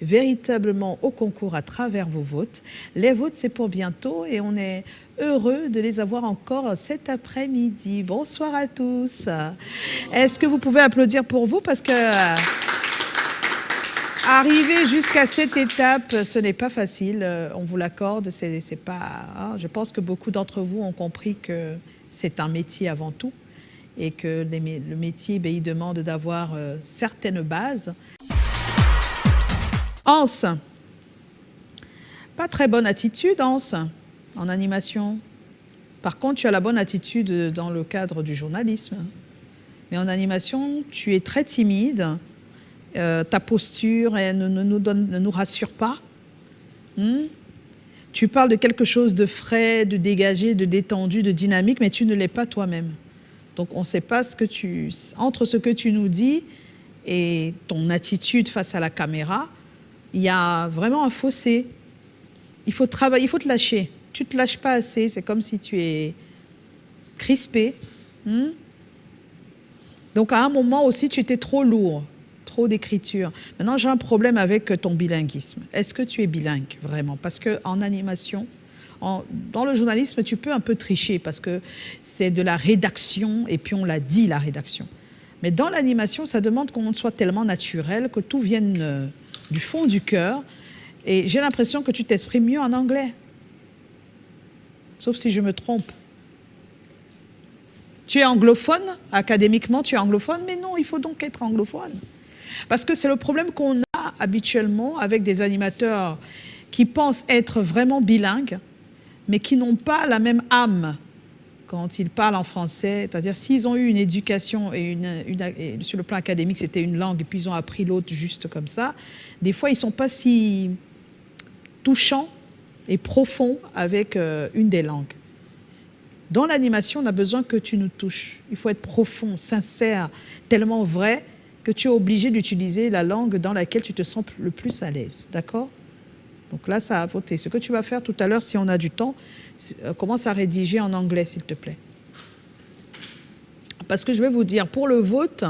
véritablement au concours à travers vos votes. Les votes, c'est pour bientôt et on est heureux de les avoir encore cet après-midi. Bonsoir à tous. Est-ce que vous pouvez applaudir pour vous parce que arriver jusqu'à cette étape, ce n'est pas facile, on vous l'accorde, c'est pas, hein, je pense que beaucoup d'entre vous ont compris que c'est un métier avant tout et que le métier, il demande d'avoir certaines bases. Hans, pas très bonne attitude, Hans, en animation. Par contre, tu as la bonne attitude dans le cadre du journalisme. Mais en animation, tu es très timide. Ta posture ne nous rassure pas. Tu parles de quelque chose de frais, de dégagé, de détendu, de dynamique, mais tu ne l'es pas toi-même. Donc, on ne sait pas entre ce que tu nous dis et ton attitude face à la caméra, il y a vraiment un fossé. Il faut travailler, il faut te lâcher. Tu ne te lâches pas assez, c'est comme si tu es crispé. Donc à un moment aussi, tu étais trop lourd, trop d'écriture. Maintenant, j'ai un problème avec ton bilinguisme. Est-ce que tu es bilingue, vraiment? Parce qu'en animation, dans le journalisme, tu peux un peu tricher parce que c'est de la rédaction et puis on l'a dit, la rédaction. Mais dans l'animation, ça demande qu'on soit tellement naturel, que tout vienne du fond du cœur. Et j'ai l'impression que tu t'exprimes mieux en anglais. Sauf si je me trompe. Tu es anglophone, académiquement tu es anglophone, mais non, il faut donc être anglophone. Parce que c'est le problème qu'on a habituellement avec des animateurs qui pensent être vraiment bilingues, mais qui n'ont pas la même âme quand ils parlent en français. C'est-à-dire, s'ils ont eu une éducation et sur le plan académique, c'était une langue, et puis ils ont appris l'autre juste comme ça, des fois, ils ne sont pas si touchants et profonds avec une des langues. Dans l'animation, on a besoin que tu nous touches. Il faut être profond, sincère, tellement vrai que tu es obligé d'utiliser la langue dans laquelle tu te sens le plus à l'aise. D'accord? Donc là, ça a voté. Ce que tu vas faire tout à l'heure, si on a du temps, commence à rédiger en anglais, s'il te plaît. Parce que je vais vous dire, pour le vote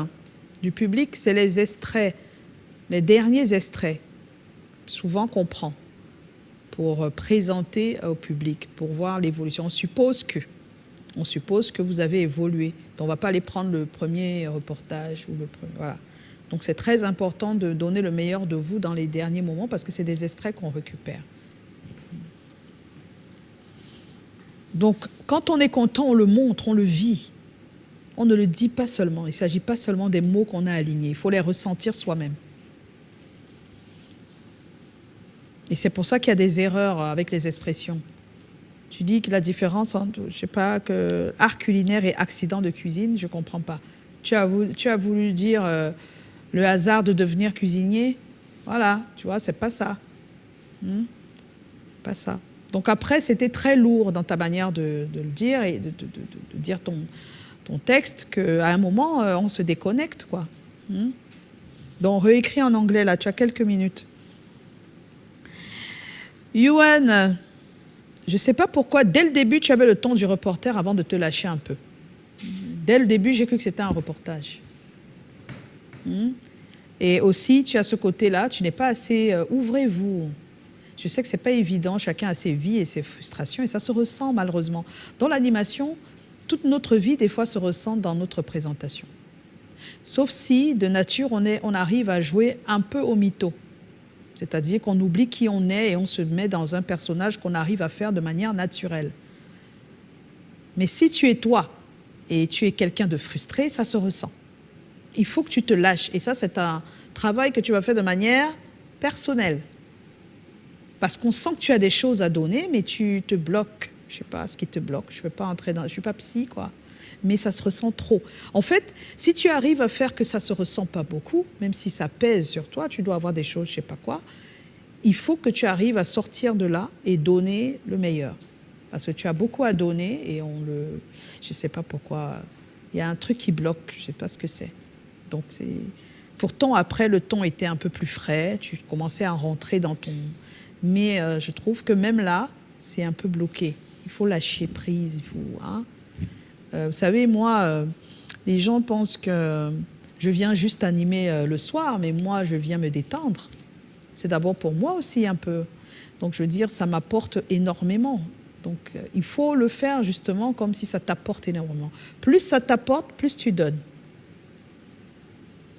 du public, c'est les extraits, les derniers extraits, souvent qu'on prend, pour présenter au public, pour voir l'évolution. On suppose que vous avez évolué. Donc, on ne va pas aller prendre le premier reportage. Voilà. Donc, c'est très important de donner le meilleur de vous dans les derniers moments parce que c'est des extraits qu'on récupère. Donc, quand on est content, on le montre, on le vit. On ne le dit pas seulement. Il ne s'agit pas seulement des mots qu'on a alignés. Il faut les ressentir soi-même. Et c'est pour ça qu'il y a des erreurs avec les expressions. Tu dis que la différence entre, je sais pas, que art culinaire et accident de cuisine, je ne comprends pas. Tu as voulu dire le hasard de devenir cuisinier. Voilà, tu vois, c'est pas ça. Pas ça. Donc après, c'était très lourd dans ta manière de le dire et de dire ton texte qu'à un moment, on se déconnecte, quoi. Donc réécris en anglais, là, tu as quelques minutes. Yuan, je ne sais pas pourquoi, dès le début, tu avais le ton du reporter avant de te lâcher un peu. Dès le début, j'ai cru que c'était un reportage. Et aussi, tu as ce côté-là, tu n'es pas assez... ouvrez-vous. Je sais que ce n'est pas évident, chacun a ses vies et ses frustrations, et ça se ressent malheureusement. Dans l'animation, toute notre vie, des fois, se ressent dans notre présentation. Sauf si, de nature, on arrive à jouer un peu au mytho. C'est-à-dire qu'on oublie qui on est et on se met dans un personnage qu'on arrive à faire de manière naturelle. Mais si tu es toi et tu es quelqu'un de frustré, ça se ressent. Il faut que tu te lâches. Et ça, c'est un travail que tu vas faire de manière personnelle. Parce qu'on sent que tu as des choses à donner, mais tu te bloques. Je ne sais pas ce qui te bloque. Je ne peux pas entrer dans... Je ne suis pas psy, quoi. Mais ça se ressent trop. En fait, si tu arrives à faire que ça ne se ressent pas beaucoup, même si ça pèse sur toi, tu dois avoir des choses, je ne sais pas quoi, il faut que tu arrives à sortir de là et donner le meilleur. Parce que tu as beaucoup à donner et je ne sais pas pourquoi, il y a un truc qui bloque, je ne sais pas ce que c'est. Donc pourtant, après, le ton était un peu plus frais, tu commençais à rentrer dans ton... Mais je trouve que même là, c'est un peu bloqué. Il faut lâcher prise, il faut... vous savez, moi, les gens pensent que je viens juste animer le soir, mais moi, je viens me détendre. C'est d'abord pour moi aussi un peu. Donc, je veux dire, ça m'apporte énormément. Donc, il faut le faire justement comme si ça t'apporte énormément. Plus ça t'apporte, plus tu donnes.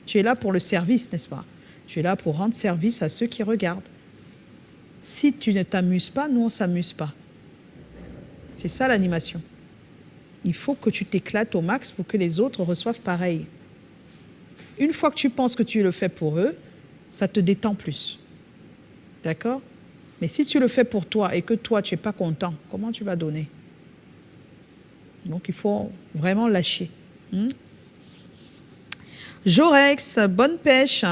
Tu es là pour le service, n'est-ce pas? Tu es là pour rendre service à ceux qui regardent. Si tu ne t'amuses pas, nous, on ne s'amuse pas. C'est ça l'animation. Il faut que tu t'éclates au max pour que les autres reçoivent pareil. Une fois que tu penses que tu le fais pour eux, ça te détend plus. D'accord? Mais si tu le fais pour toi et que toi, tu n'es pas content, comment tu vas donner? Donc, il faut vraiment lâcher. Jorex, bonne pêche.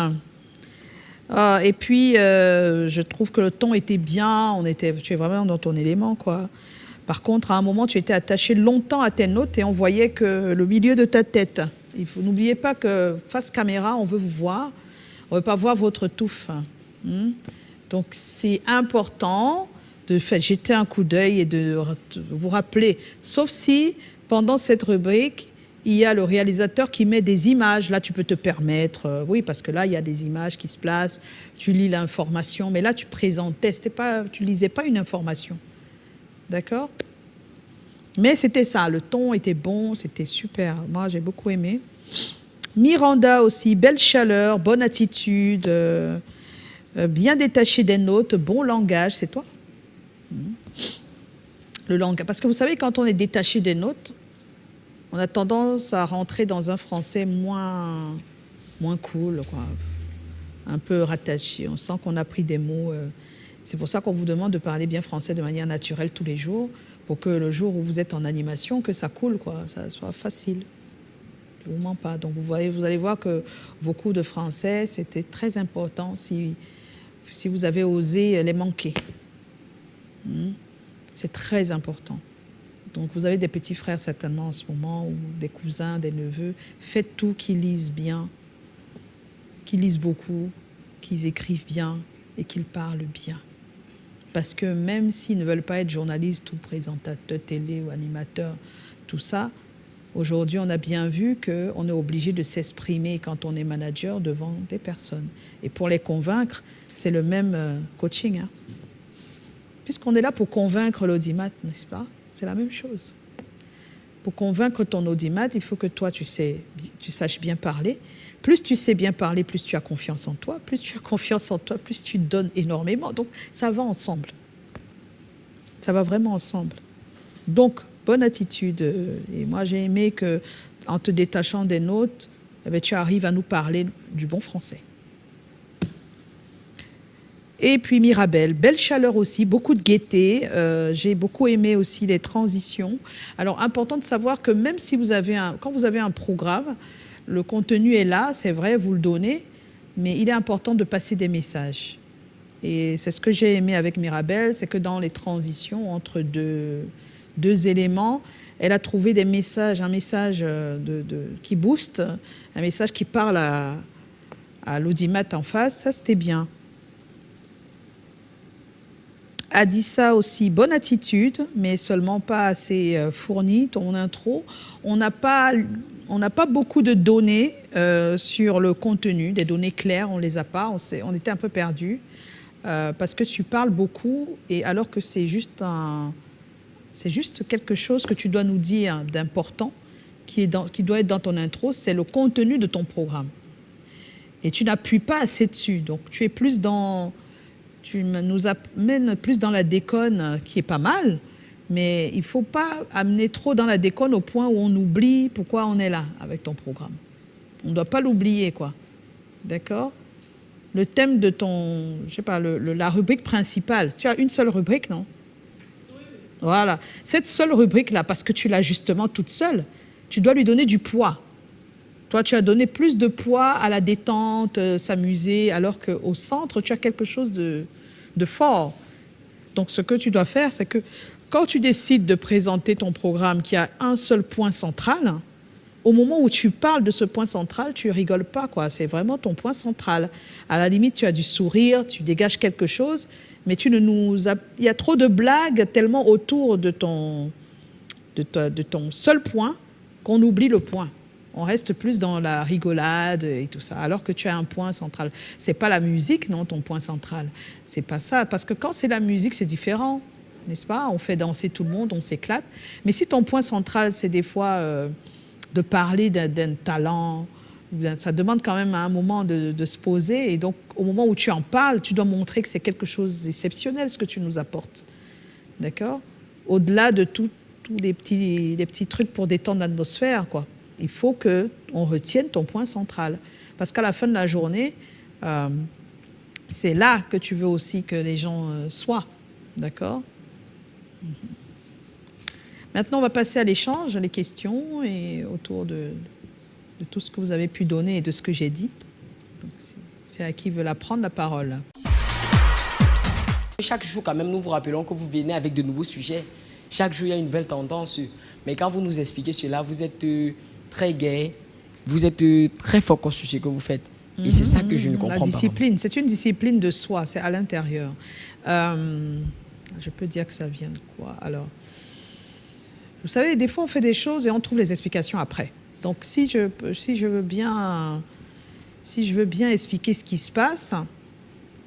Et puis, je trouve que le ton était bien. Tu es vraiment dans ton élément, quoi. Par contre, à un moment, tu étais attaché longtemps à tes notes et on voyait que le milieu de ta tête. N'oubliez pas que face caméra, on veut vous voir. On ne veut pas voir votre touffe. Donc, c'est important de jeter un coup d'œil et de vous rappeler. Sauf si, pendant cette rubrique, il y a le réalisateur qui met des images. Là, tu peux te permettre. Oui, parce que là, il y a des images qui se placent. Tu lis l'information. Mais là, tu présentais. Tu ne lisais pas une information. D'accord? Mais c'était ça. Le ton était bon. C'était super. Moi, j'ai beaucoup aimé. Miranda aussi. Belle chaleur, bonne attitude. Bien détaché des notes, bon langage, c'est toi? Le langage. Parce que vous savez, quand on est détaché des notes, on a tendance à rentrer dans un français moins cool, quoi. Un peu rattaché. On sent qu'on a pris des mots. C'est pour ça qu'on vous demande de parler bien français de manière naturelle tous les jours, pour que le jour où vous êtes en animation, que ça coule, quoi, ça soit facile. Je ne vous mens pas. Donc vous allez voir que vos cours de français, c'était très important si vous avez osé les manquer. C'est très important. Donc vous avez des petits frères certainement en ce moment, ou des cousins, des neveux. Faites tout qu'ils lisent bien, qu'ils lisent beaucoup, qu'ils écrivent bien et qu'ils parlent bien. Parce que même s'ils ne veulent pas être journalistes ou présentateurs télé ou animateurs, tout ça, aujourd'hui on a bien vu qu'on est obligé de s'exprimer quand on est manager devant des personnes. Et pour les convaincre, c'est le même coaching. Puisqu'on est là pour convaincre l'audimat, n'est-ce pas? C'est la même chose. Pour convaincre ton audimat, il faut que toi, tu saches bien parler. Plus tu sais bien parler, plus tu as confiance en toi. Plus tu as confiance en toi, plus tu donnes énormément. Donc, ça va ensemble. Ça va vraiment ensemble. Donc, bonne attitude. Et moi, j'ai aimé qu'en te détachant des notes, tu arrives à nous parler du bon français. Et puis Mirabel, belle chaleur aussi, beaucoup de gaieté. J'ai beaucoup aimé aussi les transitions. Alors, important de savoir que même si quand vous avez un programme, le contenu est là, c'est vrai, vous le donnez, mais il est important de passer des messages. Et c'est ce que j'ai aimé avec Mirabel, c'est que dans les transitions entre deux éléments, elle a trouvé des messages, un message qui booste, un message qui parle à l'audimat en face. Ça, c'était bien. Adissa aussi, bonne attitude, mais seulement pas assez fournie, ton intro. On n'a pas beaucoup de données sur le contenu, des données claires, on ne les a pas, on était un peu perdus, parce que tu parles beaucoup, et alors que c'est juste quelque chose que tu dois nous dire d'important, qui doit être dans ton intro, c'est le contenu de ton programme. Et tu n'appuies pas assez dessus, donc tu es plus tu nous amènes plus dans la déconne, qui est pas mal, mais il ne faut pas amener trop dans la déconne au point où on oublie pourquoi on est là avec ton programme. On ne doit pas l'oublier, quoi. D'accord? Le thème de la rubrique principale, tu as une seule rubrique, non? Oui. Voilà. Cette seule rubrique-là, parce que tu l'as justement toute seule, tu dois lui donner du poids. Toi, tu as donné plus de poids à la détente, s'amuser, alors qu'au centre, tu as quelque chose de fort. Donc, ce que tu dois faire, c'est que quand tu décides de présenter ton programme qui a un seul point central, au moment où tu parles de ce point central, tu rigoles pas, quoi. C'est vraiment ton point central. À la limite, tu as du sourire, tu dégages quelque chose, mais il y a trop de blagues tellement autour de ton seul point qu'on oublie le point. On reste plus dans la rigolade et tout ça, alors que tu as un point central. C'est pas la musique, non, ton point central. C'est pas ça, parce que quand c'est la musique, c'est différent, n'est-ce pas? On fait danser tout le monde, on s'éclate. Mais si ton point central, c'est des fois de parler d'un talent, ça demande quand même à un moment de se poser. Et donc, au moment où tu en parles, tu dois montrer que c'est quelque chose d'exceptionnel, ce que tu nous apportes. D'accord? Au-delà de tous les petits trucs pour détendre l'atmosphère, quoi. Il faut qu'on retienne ton point central. Parce qu'à la fin de la journée, c'est là que tu veux aussi que les gens soient. D'accord? Maintenant, on va passer à l'échange, les questions, et autour de tout ce que vous avez pu donner et de ce que j'ai dit. C'est à qui veut prendre la parole. Chaque jour, quand même, nous vous rappelons que vous venez avec de nouveaux sujets. Chaque jour, il y a une nouvelle tendance. Mais quand vous nous expliquez cela, vous êtes très gai, vous êtes très focus sur ce que vous faites. Et c'est ça que je ne comprends pas. La discipline, c'est une discipline de soi, c'est à l'intérieur. Je peux dire que ça vient de quoi? Alors, vous savez, des fois, on fait des choses et on trouve les explications après. Donc, si je veux bien expliquer ce qui se passe,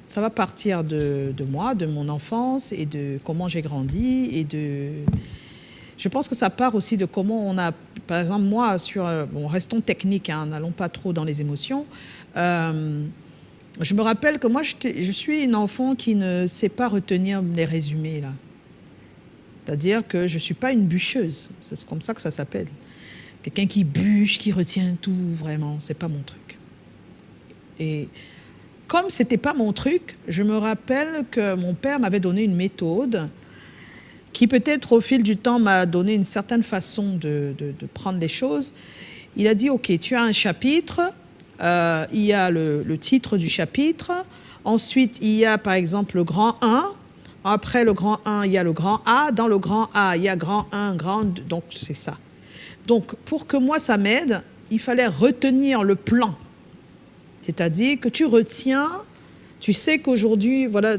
ça va partir de moi, de mon enfance et de comment j'ai grandi et de... Je pense que ça part aussi de comment on a... Par exemple, moi, restons techniques, hein, n'allons pas trop dans les émotions. Je me rappelle que moi, je suis une enfant qui ne sait pas retenir les résumés, là. C'est-à-dire que je ne suis pas une bûcheuse. C'est comme ça que ça s'appelle. Quelqu'un qui bûche, qui retient tout, vraiment, c'est pas mon truc. Et comme c'était pas mon truc, je me rappelle que mon père m'avait donné une méthode qui peut-être au fil du temps m'a donné une certaine façon de prendre les choses. Il a dit, OK, tu as un chapitre, il y a le titre du chapitre, ensuite il y a par exemple le grand 1, après le grand 1, il y a le grand A, dans le grand A, il y a grand 1, grand 2, donc c'est ça. Donc pour que moi ça m'aide, il fallait retenir le plan. C'est-à-dire que tu retiens, tu sais qu'aujourd'hui, voilà,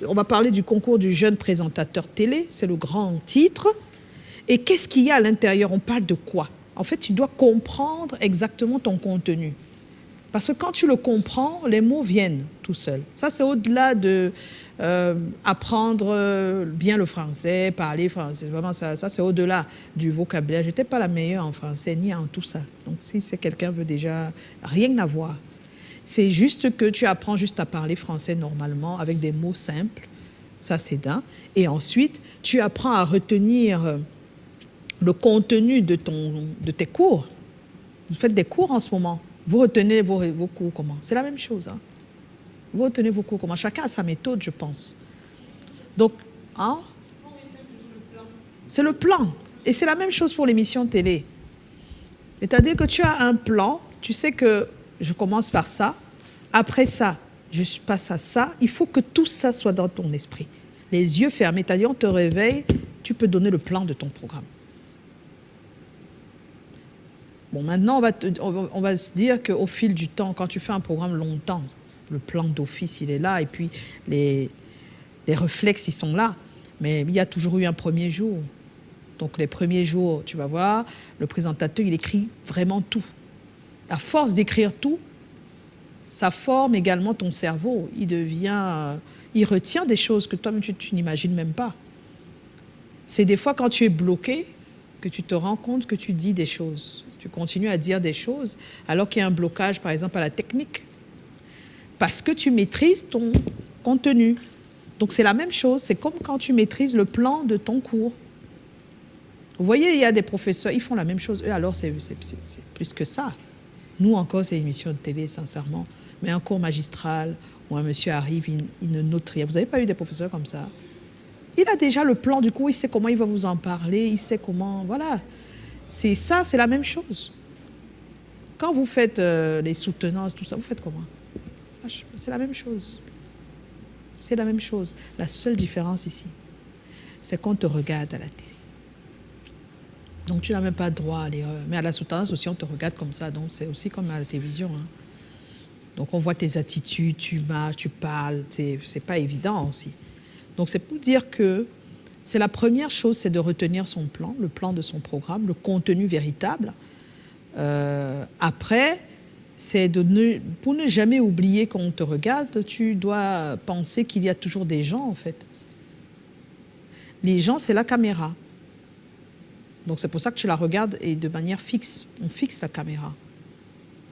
on va parler du concours du jeune présentateur télé, c'est le grand titre. Et qu'est-ce qu'il y a à l'intérieur? On parle de quoi? En fait, tu dois comprendre exactement ton contenu. Parce que quand tu le comprends, les mots viennent tout seuls. Ça, c'est au-delà de apprendre bien le français, parler français. Vraiment, ça c'est au-delà du vocabulaire. Je n'étais pas la meilleure en français, ni en tout ça. Donc, si quelqu'un veut déjà rien à voir, c'est juste que tu apprends juste à parler français normalement avec des mots simples. Ça, c'est d'un. Et ensuite, tu apprends à retenir le contenu de tes cours. Vous faites des cours en ce moment. Vous retenez vos cours comment? C'est la même chose. Hein? Vous retenez vos cours comment? Chacun a sa méthode, je pense. Donc, hein? C'est le plan. Et c'est la même chose pour l'émission télé. C'est-à-dire que tu as un plan, tu sais que je commence par ça, après ça, je passe à ça. Il faut que tout ça soit dans ton esprit. Les yeux fermés, c'est-à-dire on te réveille, tu peux donner le plan de ton programme. Bon, maintenant, on va se dire qu'au fil du temps, quand tu fais un programme longtemps, le plan d'office, il est là, et puis les réflexes, ils sont là. Mais il y a toujours eu un premier jour. Donc, les premiers jours, tu vas voir, le présentateur, il écrit vraiment tout. À force d'écrire tout, ça forme également ton cerveau. Il retient des choses que toi-même, tu n'imagines même pas. C'est des fois quand tu es bloqué que tu te rends compte que tu dis des choses. Tu continues à dire des choses alors qu'il y a un blocage, par exemple, à la technique. Parce que tu maîtrises ton contenu. Donc, c'est la même chose. C'est comme quand tu maîtrises le plan de ton cours. Vous voyez, il y a des professeurs, ils font la même chose. Eux, alors, c'est plus que ça. Nous, encore, c'est une émission de télé, sincèrement. Mais un cours magistral, où un monsieur arrive, il ne note rien. Vous n'avez pas eu des professeurs comme ça? Il a déjà le plan du cours, il sait comment il va vous en parler, il sait comment... Voilà. C'est ça, c'est la même chose. Quand vous faites les soutenances, tout ça, vous faites comment? C'est la même chose. C'est la même chose. La seule différence ici, c'est qu'on te regarde à la télé. Donc, tu n'as même pas droit à l'erreur. Mais à la soutenance aussi, on te regarde comme ça. Donc, c'est aussi comme à la télévision. Hein. Donc, on voit tes attitudes, tu marches, tu parles. C'est pas évident aussi. Donc, c'est pour dire que c'est la première chose, c'est de retenir son plan, le plan de son programme, le contenu véritable. Après, c'est pour ne jamais oublier qu'on te regarde, tu dois penser qu'il y a toujours des gens, en fait. Les gens, c'est la caméra. Donc, c'est pour ça que tu la regardes et de manière fixe. On fixe la caméra.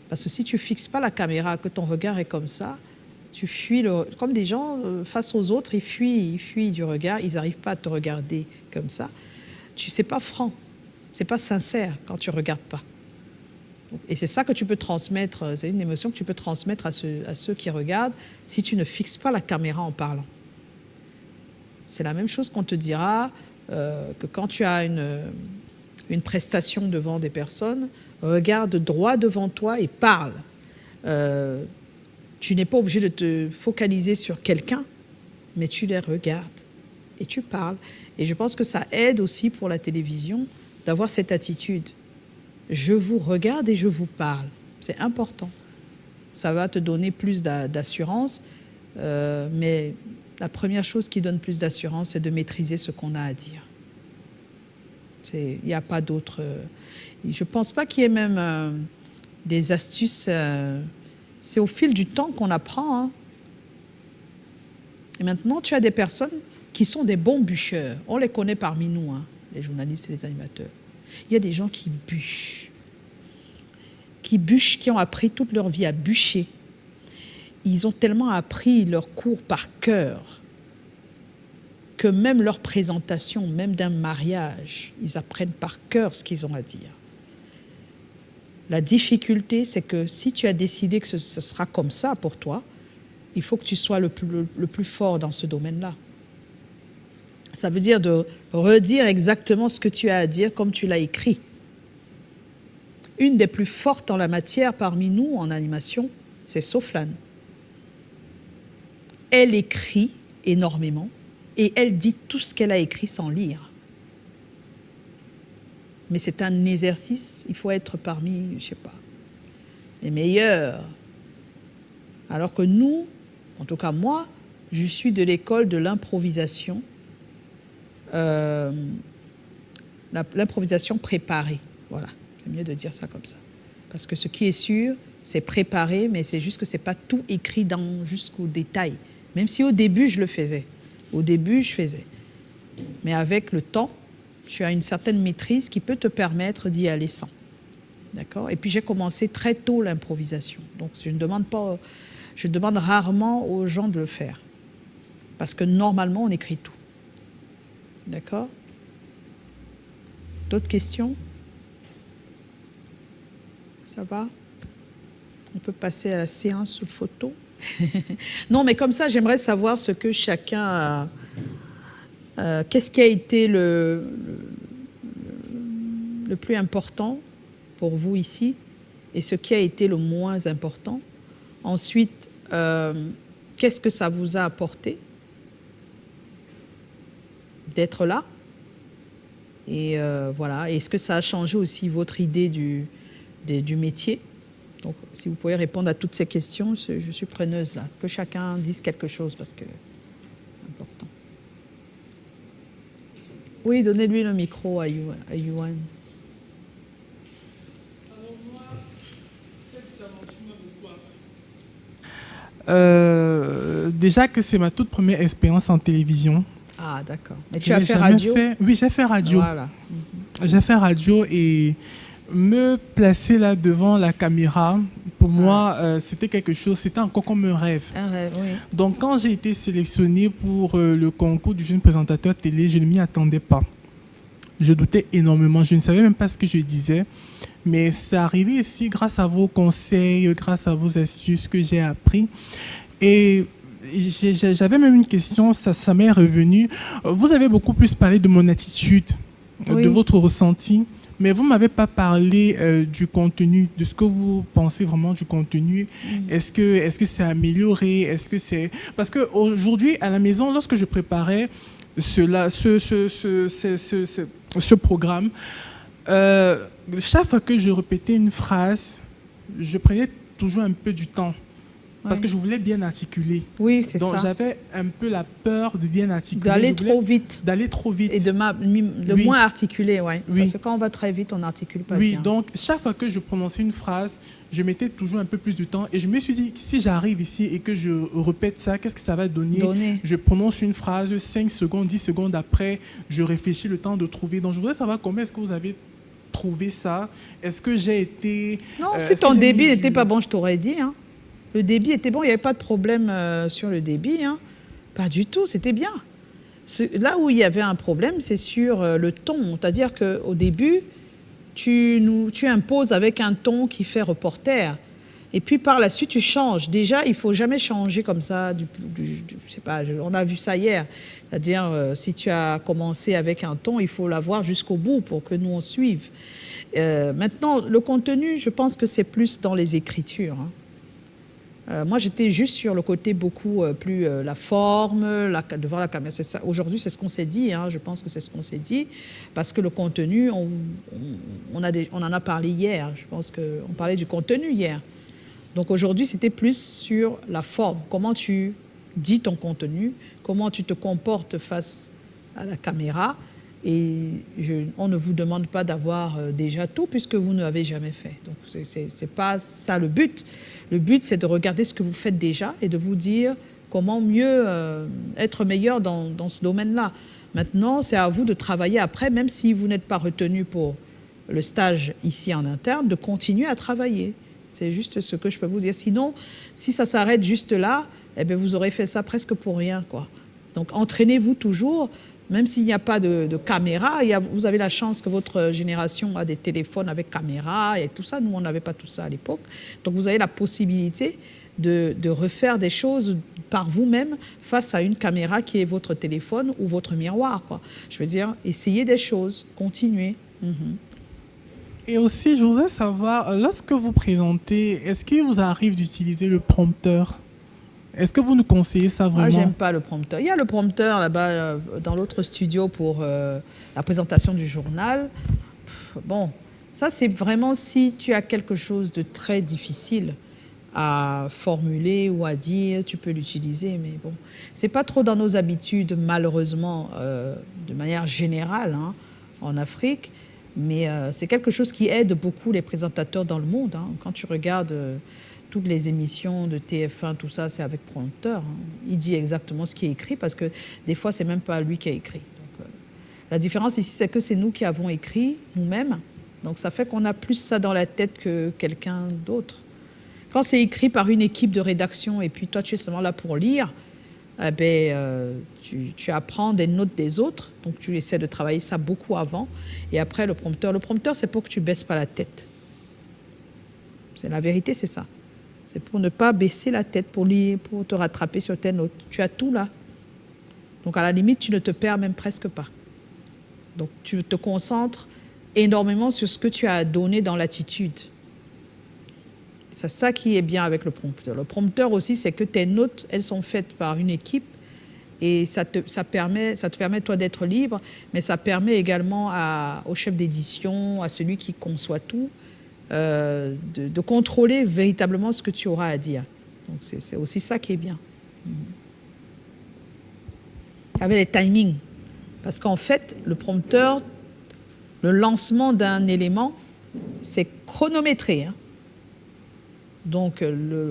Parce que si tu ne fixes pas la caméra, que ton regard est comme ça, tu fuis, comme des gens, face aux autres, ils fuient du regard, ils n'arrivent pas à te regarder comme ça. Tu sais pas franc, c'est pas sincère quand tu regardes pas. Et c'est ça que tu peux transmettre, c'est une émotion que tu peux transmettre à ceux qui regardent si tu ne fixes pas la caméra en parlant. C'est la même chose qu'on te dira que quand tu as une prestation devant des personnes, regarde droit devant toi et parle. Tu n'es pas obligé de te focaliser sur quelqu'un, mais tu les regardes et tu parles. Et je pense que ça aide aussi pour la télévision d'avoir cette attitude. Je vous regarde et je vous parle. C'est important. Ça va te donner plus d'assurance, mais la première chose qui donne plus d'assurance, c'est de maîtriser ce qu'on a à dire. Il n'y a pas d'autre... je ne pense pas qu'il y ait même des astuces... c'est au fil du temps qu'on apprend. Hein. Et maintenant, tu as des personnes qui sont des bons bûcheurs. On les connaît parmi nous, hein, les journalistes et les animateurs. Il y a des gens qui bûchent, qui ont appris toute leur vie à bûcher. Ils ont tellement appris leur cours par cœur que même leur présentation, même d'un mariage, ils apprennent par cœur ce qu'ils ont à dire. La difficulté, c'est que si tu as décidé que ce sera comme ça pour toi, il faut que tu sois le plus fort dans ce domaine-là. Ça veut dire de redire exactement ce que tu as à dire comme tu l'as écrit. Une des plus fortes en la matière parmi nous, en animation, c'est Soflane. Elle écrit énormément et elle dit tout ce qu'elle a écrit sans lire. Mais c'est un exercice, il faut être parmi, je sais pas, les meilleurs. Alors que nous, en tout cas moi, je suis de l'école de l'improvisation, l'improvisation préparée. Voilà, c'est mieux de dire ça comme ça. Parce que ce qui est sûr, c'est préparé, mais c'est juste que ce n'est pas tout écrit jusqu'au détail. Même si au début, je le faisais. Au début, je faisais. Mais avec le temps, tu as une certaine maîtrise qui peut te permettre d'y aller sans. D'accord ? Et puis, j'ai commencé très tôt l'improvisation. Donc, je demande rarement aux gens de le faire. Parce que normalement, on écrit tout. D'accord ? D'autres questions ? Ça va ? On peut passer à la séance photo. Non, mais comme ça, j'aimerais savoir ce que chacun a... qu'est-ce qui a été le plus important pour vous ici et ce qui a été le moins important. Ensuite, qu'est-ce que ça vous a apporté d'être là? Et voilà. Est-ce que ça a changé aussi votre idée du métier? Donc, si vous pouvez répondre à toutes ces questions, je suis preneuse là. Que chacun dise quelque chose parce que c'est important. Oui, donnez-lui le micro à Yuan. Alors moi, cette aventure m'a beaucoup appris. Déjà que c'est ma toute première expérience en télévision. Ah, d'accord. Et tu as fait radio? Oui, j'ai fait radio. Voilà. J'ai fait radio et me placer là devant la caméra, pour moi, c'était quelque chose, c'était encore comme un rêve. Un rêve, oui. Donc quand j'ai été sélectionnée pour le concours du jeune présentateur télé, je ne m'y attendais pas. Je doutais énormément, je ne savais même pas ce que je disais. Mais c'est arrivé ici grâce à vos conseils, grâce à vos astuces que j'ai appris. Et j'avais même une question, ça m'est revenu. Vous avez beaucoup plus parlé de mon attitude, oui, de votre ressenti. Mais vous ne m'avez pas parlé du contenu, de ce que vous pensez vraiment du contenu. Est-ce que c'est amélioré? Est-ce que c'est... Parce qu'aujourd'hui, à la maison, lorsque je préparais ce programme, chaque fois que je répétais une phrase, je prenais toujours un peu du temps. parce que je voulais bien articuler. Oui, c'est Donc ça. j'avais un peu la peur de bien articuler. D'aller Je voulais trop vite. D'aller trop vite. Et de Oui. moins articuler, ouais. Oui. Parce que quand on va très vite, on n'articule pas Oui, bien. donc chaque fois que je prononçais une phrase, je mettais toujours un peu plus de temps. Et je me suis dit, si j'arrive ici et que je répète ça, qu'est-ce que ça va donner? Je prononce une phrase, 5 secondes, 10 secondes après, je réfléchis le temps de trouver. Donc je voudrais savoir comment est-ce que vous avez trouvé ça. Est-ce que j'ai été... Non, si ton débit n'était pas bon, je t'aurais dit. Hein. Le débit était bon, il n'y avait pas de problème sur le débit. Hein. Pas du tout, c'était bien. Là où il y avait un problème, c'est sur le ton. C'est-à-dire qu'au début, tu imposes avec un ton qui fait reporter. Et puis par la suite, tu changes. Déjà, il ne faut jamais changer comme ça. Je sais pas, on a vu ça hier. C'est-à-dire, si tu as commencé avec un ton, il faut l'avoir jusqu'au bout pour que nous, on suive. Maintenant, le contenu, je pense que c'est plus dans les écritures. Hein. Moi, j'étais juste sur le côté beaucoup plus la forme, devant la caméra. Aujourd'hui, c'est ce qu'on s'est dit. Hein, je pense que c'est ce qu'on s'est dit. Parce que le contenu, on en a parlé hier. Je pense qu'on parlait du contenu hier. Donc aujourd'hui, c'était plus sur la forme. Comment tu dis ton contenu, comment tu te comportes face à la caméra. Et on ne vous demande pas d'avoir déjà tout puisque vous ne l'avez jamais fait. Donc c'est pas ça le but. Le but, c'est de regarder ce que vous faites déjà et de vous dire comment mieux être meilleur dans ce domaine-là. Maintenant, c'est à vous de travailler après, même si vous n'êtes pas retenu pour le stage ici en interne, de continuer à travailler. C'est juste ce que je peux vous dire. Sinon, si ça s'arrête juste là, eh bien, vous aurez fait ça presque pour rien, quoi. Donc, entraînez-vous toujours, même s'il n'y a pas de caméra. Vous avez la chance que votre génération a des téléphones avec caméra et tout ça. Nous, on n'avait pas tout ça à l'époque. Donc, vous avez la possibilité de refaire des choses par vous-même face à une caméra qui est votre téléphone ou votre miroir, quoi. Je veux dire, essayez des choses, continuez. Et aussi, je voudrais savoir, lorsque vous présentez, est-ce qu'il vous arrive d'utiliser le prompteur? Est-ce que vous nous conseillez ça vraiment? Moi, j'aime pas le prompteur. Il y a le prompteur là-bas dans l'autre studio pour la présentation du journal. Bon, ça c'est vraiment si tu as quelque chose de très difficile à formuler ou à dire, tu peux l'utiliser. Mais bon, c'est pas trop dans nos habitudes, malheureusement, de manière générale, hein, en Afrique. Mais c'est quelque chose qui aide beaucoup les présentateurs dans le monde. Hein. Quand tu regardes toutes les émissions de TF1, tout ça, c'est avec prompteur. Hein. Il dit exactement ce qui est écrit parce que des fois, c'est même pas lui qui a écrit. Donc, la différence ici, c'est que c'est nous qui avons écrit nous-mêmes. Donc ça fait qu'on a plus ça dans la tête que quelqu'un d'autre. Quand c'est écrit par une équipe de rédaction et puis toi, tu es seulement là pour lire, eh ben, tu apprends des notes des autres, donc tu essaies de travailler ça beaucoup avant. Et après, le prompteur, c'est pour que tu ne baisses pas la tête. C'est la vérité, c'est ça. C'est pour ne pas baisser la tête, pour te rattraper sur tes notes. Tu as tout là. Donc à la limite, tu ne te perds même presque pas. Donc tu te concentres énormément sur ce que tu as donné dans l'attitude. C'est ça qui est bien avec le prompteur. Le prompteur aussi, c'est que tes notes, elles sont faites par une équipe et ça te permet, toi, d'être libre, mais ça permet également au chef d'édition, à celui qui conçoit tout, de contrôler véritablement ce que tu auras à dire. Donc, c'est aussi ça qui est bien. Avec les timings. Parce qu'en fait, le prompteur, le lancement d'un élément, c'est chronométré, hein. Donc,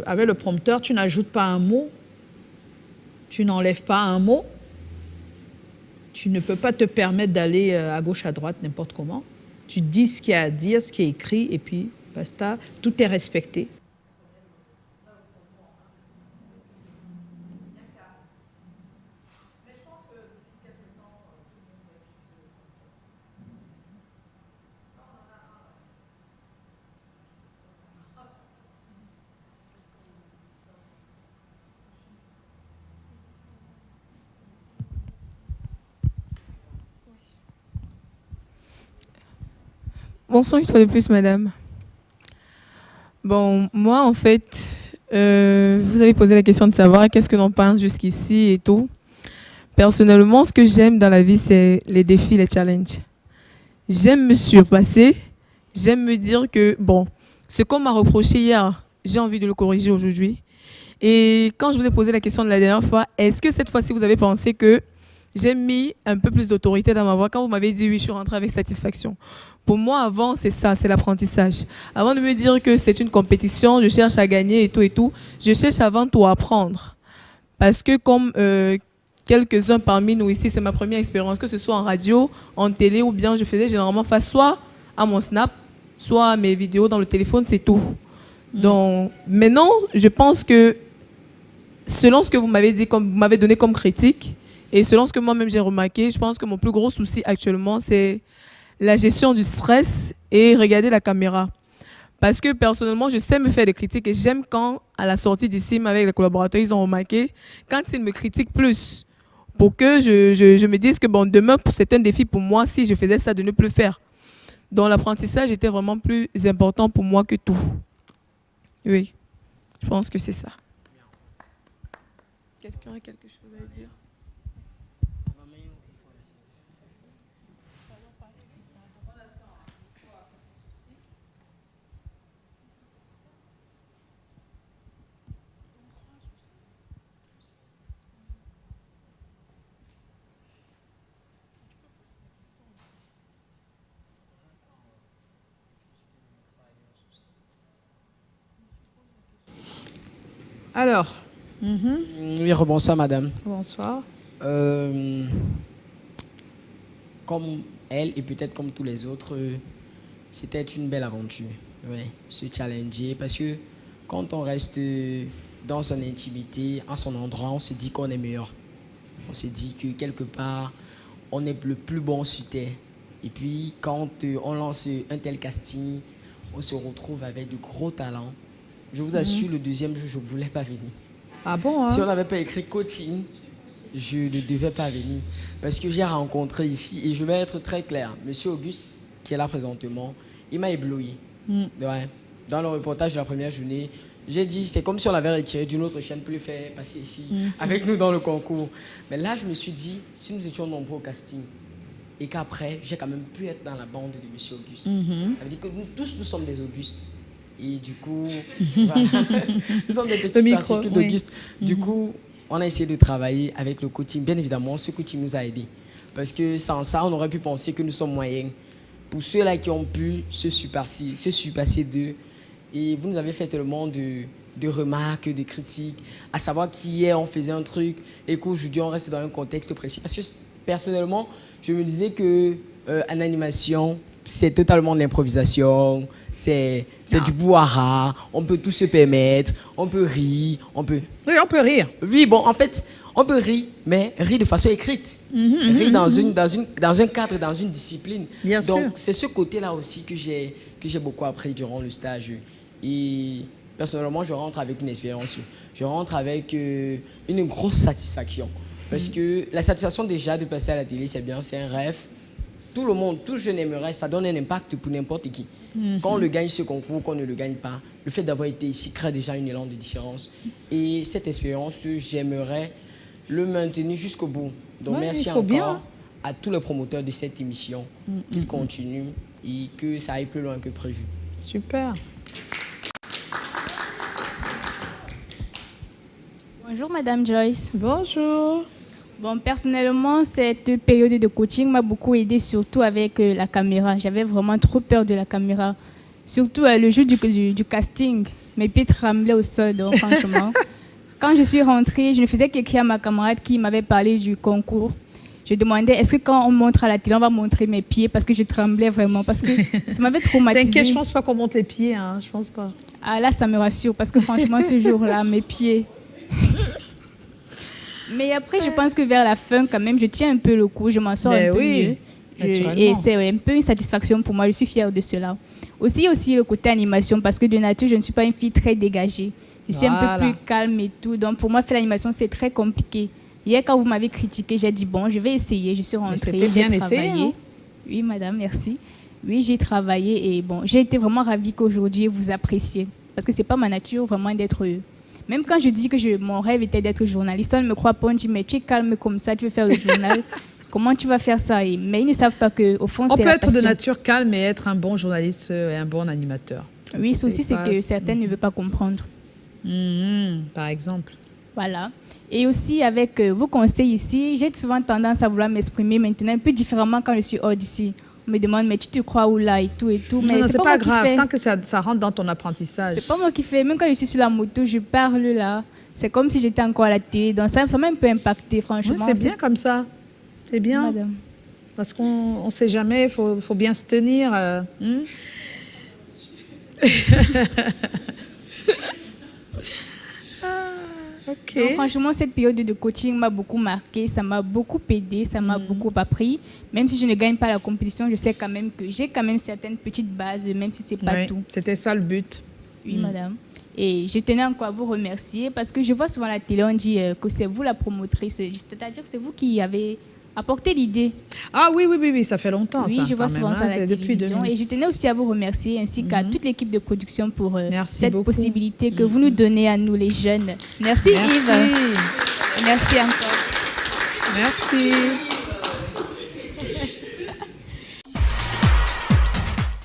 avec le prompteur, tu n'ajoutes pas un mot, tu n'enlèves pas un mot, tu ne peux pas te permettre d'aller à gauche, à droite, n'importe comment. Tu dis ce qu'il y a à dire, ce qui est écrit, et puis basta, tout est respecté. Bonsoir une fois de plus, madame. Bon, moi, en fait, vous avez posé la question de savoir qu'est-ce que l'on pense jusqu'ici et tout. Personnellement, ce que j'aime dans la vie, c'est les défis, les challenges. J'aime me surpasser. J'aime me dire que, bon, ce qu'on m'a reproché hier, j'ai envie de le corriger aujourd'hui. Et quand je vous ai posé la question de la dernière fois, est-ce que cette fois-ci, vous avez pensé que j'ai mis un peu plus d'autorité dans ma voix? Quand vous m'avez dit oui, je suis rentrée avec satisfaction. Pour moi, avant, c'est ça, c'est l'apprentissage. Avant de me dire que c'est une compétition, je cherche à gagner et tout, je cherche avant tout à apprendre. Parce que comme quelques-uns parmi nous ici, c'est ma première expérience, que ce soit en radio, en télé ou bien je faisais généralement face soit à mon Snap, soit à mes vidéos dans le téléphone, c'est tout. Donc maintenant, je pense que selon ce que vous m'avez dit, comme vous m'avez donné comme critique, et selon ce que moi-même j'ai remarqué, je pense que mon plus gros souci actuellement, c'est la gestion du stress et regarder la caméra. Parce que personnellement, je sais me faire des critiques et j'aime quand, à la sortie d'ici, avec les collaborateurs, ils ont remarqué, quand ils me critiquent plus, pour que je me dise que bon, demain, c'est un défi pour moi si je faisais ça, de ne plus faire. Donc l'apprentissage était vraiment plus important pour moi que tout. Oui, je pense que c'est ça. Quelqu'un a quelque chose à dire? Alors, Oui, rebonsoir, madame. bonsoir. Comme elle et peut-être comme tous les autres, c'était une belle aventure. Ouais, se challenger parce que quand on reste dans son intimité, à son endroit, on se dit qu'on est meilleur. On se dit que quelque part, on est le plus bon sur terre. Et puis, quand on lance un tel casting, on se retrouve avec de gros talents. Je vous assure, le deuxième jour, je ne voulais pas venir. Ah bon, hein? Si on n'avait pas écrit coaching, je ne devais pas venir. Parce que j'ai rencontré ici, et je vais être très clair, Monsieur Auguste, qui est là présentement, il m'a ébloui. Ouais. Dans le reportage de la première journée, j'ai dit, c'est comme si on l'avait retiré d'une autre chaîne pour le faire passer ici, avec nous dans le concours. Mais là, je me suis dit, si nous étions nombreux au casting, et qu'après, j'ai quand même pu être dans la bande de Monsieur Auguste. Ça veut dire que nous tous, nous sommes des Augustes. Et du coup, voilà. Nous sommes des petits particules d'Auguste. Du coup, on a essayé de travailler avec le coaching. Bien évidemment, ce coaching nous a aidés. Parce que sans ça, on aurait pu penser que nous sommes moyens. Pour ceux-là qui ont pu se surpasser d'eux, et vous nous avez fait tellement de remarques, de critiques, à savoir qu'hier on faisait un truc et qu'aujourd'hui on reste dans un contexte précis. Parce que personnellement, je me disais que en animation, c'est totalement de l'improvisation, c'est du bouhara, on peut tout se permettre, on peut rire, on peut... Oui, on peut rire. Oui, bon, en fait, on peut rire, mais rire de façon écrite. Rire dans un cadre, dans une discipline. Bien sûr. Donc, c'est ce côté-là aussi que j'ai beaucoup appris durant le stage. Et personnellement, je rentre avec une expérience. Je rentre avec une grosse satisfaction. Parce que la satisfaction déjà de passer à la télé, c'est bien, c'est un rêve. Tout le monde, tout jeune aimerait, ça donne un impact pour n'importe qui. Quand on le gagne ce concours, qu'on ne le gagne pas, le fait d'avoir été ici crée déjà un élan de différence. Et cette expérience, j'aimerais le maintenir jusqu'au bout. Donc merci encore à tous les promoteurs de cette émission, qu'ils continuent et que ça aille plus loin que prévu. Super. Bonjour Madame Joyce. Bonjour. Bon, personnellement, cette période de coaching m'a beaucoup aidée, surtout avec la caméra. J'avais vraiment trop peur de la caméra. Surtout le jour du casting. Mes pieds tremblaient au sol, donc franchement. Quand je suis rentrée, je ne faisais qu'écrire à ma camarade qui m'avait parlé du concours. Je demandais, est-ce que quand on montre à la télé, on va montrer mes pieds? Parce que je tremblais vraiment, parce que ça m'avait traumatisée. T'inquiète, je ne pense pas qu'on monte les pieds, hein. Je pense pas. Ah là, ça me rassure, parce que franchement, ce jour-là, mes pieds... Mais après, je pense que vers la fin, quand même, je tiens un peu le coup, je m'en sors un peu mieux. Et c'est un peu une satisfaction pour moi, je suis fière de cela. Aussi le côté animation, parce que de nature, je ne suis pas une fille très dégagée. Je suis un peu plus calme et tout. Donc pour moi, faire l'animation, c'est très compliqué. Hier, quand vous m'avez critiqué, j'ai dit, bon, je vais essayer. Je suis rentrée, j'ai travaillé. Essayé, hein? Oui, madame, merci. Oui, j'ai travaillé et bon, j'ai été vraiment ravie qu'aujourd'hui, vous appréciez. Parce que ce n'est pas ma nature vraiment d'être... Même quand je dis que mon rêve était d'être journaliste, on ne me croit pas, on dit, mais tu es calme comme ça, tu veux faire le journal, comment tu vas faire ça? Mais ils ne savent pas qu'au fond, c'est la passion. On peut être de nature calme et être un bon journaliste et un bon animateur. Oui, c'est aussi ce que certains ne veulent pas comprendre. Par exemple. Voilà. Et aussi, avec vos conseils ici, j'ai souvent tendance à vouloir m'exprimer maintenant un peu différemment quand je suis hors d'ici. On me demande, mais tu te crois où là et tout et tout. Mais non, c'est pas grave, tant que ça rentre dans ton apprentissage. C'est pas moi qui fais. Même quand je suis sur la moto, je parle là. C'est comme si j'étais encore à la télé. Donc ça m'a un peu impacté, franchement. Oui, c'est bien comme ça. C'est bien. Madame. Parce qu'on ne sait jamais, il faut bien se tenir. Okay. Donc, franchement, cette période de coaching m'a beaucoup marqué, ça m'a beaucoup aidé, ça m'a beaucoup appris. Même si je ne gagne pas la compétition, je sais quand même que j'ai quand même certaines petites bases, même si c'est pas tout. C'était ça le but. Oui, madame. Et je tenais encore à vous remercier parce que je vois souvent à la télé, on dit que c'est vous la promotrice, c'est-à-dire que c'est vous qui avez apporté l'idée. Ah oui, ça fait longtemps. Oui, ça, je vois souvent ça à la télévision. Et je tenais aussi à vous remercier ainsi qu'à toute l'équipe de production pour cette possibilité que vous nous donnez à nous les jeunes. Merci. Yves. Merci encore. Merci.